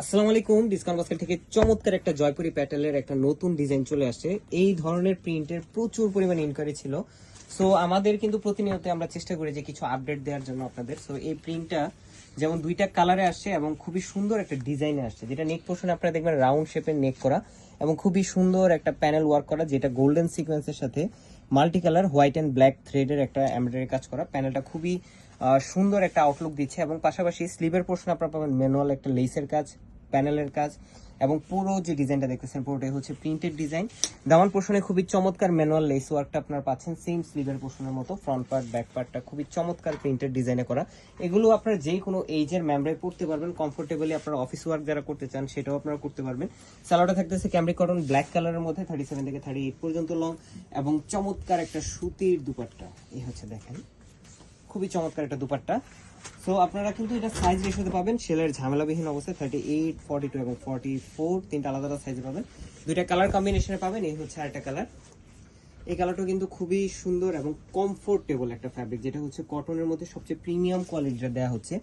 আসসালামু আলাইকুম। Discount basket থেকে চমৎকার একটা জয়পুরি প্যাটেলের একটা নতুন ডিজাইন চলে আসছে। এই ধরনের প্রিন্টের প্রচুর পরিমাণে ইনকোয়ারি ছিল। সো আমাদের কিন্তু প্রতিনিয়ত আমরা চেষ্টা করি যে কিছু আপডেট দেওয়ার জন্য আপনাদের। সো এই প্রিন্টটা যেমন দুইটা কালারে আসছে এবং খুবই সুন্দর একটা ডিজাইনে আসছে, যেটা নেক পোর্শনে আপনারা দেখবেন রাউন্ড শেপের নেক করা এবং খুবই সুন্দর একটা প্যানেল ওয়ার্ক করা, যেটা গোল্ডেন সিকোয়েন্সের সাথে multi colour white and black থ্রেডের একটা এমব্রয়ডারি কাজ করা। প্যানেলটা খুবই সুন্দর একটা আউটলুক দিচ্ছে এবং পাশাপাশি স্লিভের পোর্শন আপনারা পাবেন ম্যানুয়াল একটা লেসের কাজ, প্যানেলের কাজ এবং পুরো যে ডিজাইনটা দেখতেছেন পুরোটাই হচ্ছে প্রিন্টেড ডিজাইন। দামান পোর্শনে খুবই চমৎকার ম্যানুয়াল লেস ওয়ার্কটা আপনারা পাচ্ছেন সেম স্লিভের পোর্শনের মতো। ফ্রন্ট পার্ট ব্যাক পার্টটা খুবই চমৎকার প্রিন্টেড ডিজাইনে করা। এগুলো আপনারা যে কোনো এইজের মেমব্রায় পড়তে পারবেন কমফোর্টেবলি। আপনারা অফিস ওয়ার্ক যারা করতে চান সেটাও আপনারা করতে পারবেন। সালোয়ারটা থাকতেছে ক্যামব্রিক কটন ব্ল্যাক কালারের মধ্যে 37 থেকে 38 পর্যন্ত লং এবং চমৎকার একটা সুতির দুপাট্টা। এই হচ্ছে দেখেন খুবই চমৎকার একটা দুপাট্টা। সো আপনারা কিন্তু এটা সাইজ রেশিওতে পাবেন সেলের ঝামেলাবিহীন অবস্থায় 38, 42 এবং 44 তিনটা আলাদা আলাদা সাইজে পাবেন। দুইটা কালার কম্বিনেশনে পাবেন। এই হচ্ছে আরেকটা কালার। এই কালারটা কিন্তু খুবই সুন্দর এবং কমফোর্টেবল একটা ফ্যাব্রিক, যেটা হচ্ছে কটনের মধ্যে সবচেয়ে প্রিমিয়াম কোয়ালিটিটা দেওয়া হচ্ছে।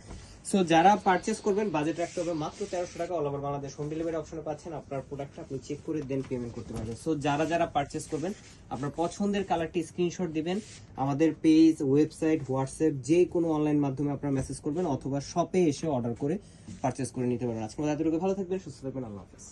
সো যারা পারচেস করবেন বাজেট রাখতে হবে মাত্র 1300 টাকা। All over Bangladesh home delivery অপশনে পাচ্ছেন। আপনার প্রোডাক্টটা আপনি চেক করে দেন পেমেন্ট করতে পারবেন। সো যারা যারা পারচেস করবেন আপনার পছন্দের কালারটি স্ক্রিনশট দিবেন, আমাদের পেজ, ওয়েবসাইট, হোয়াটসঅ্যাপ যে কোনো অনলাইন মাধ্যমে আপনারা মেসেজ করবেন অথবা শপে এসে অর্ডার করে পারচেস করে নিতে পারবেন। আজকে এতটুকু, ভালো থাকবেন, সুস্থ থাকবেন, আল্লাহ হাফেজ।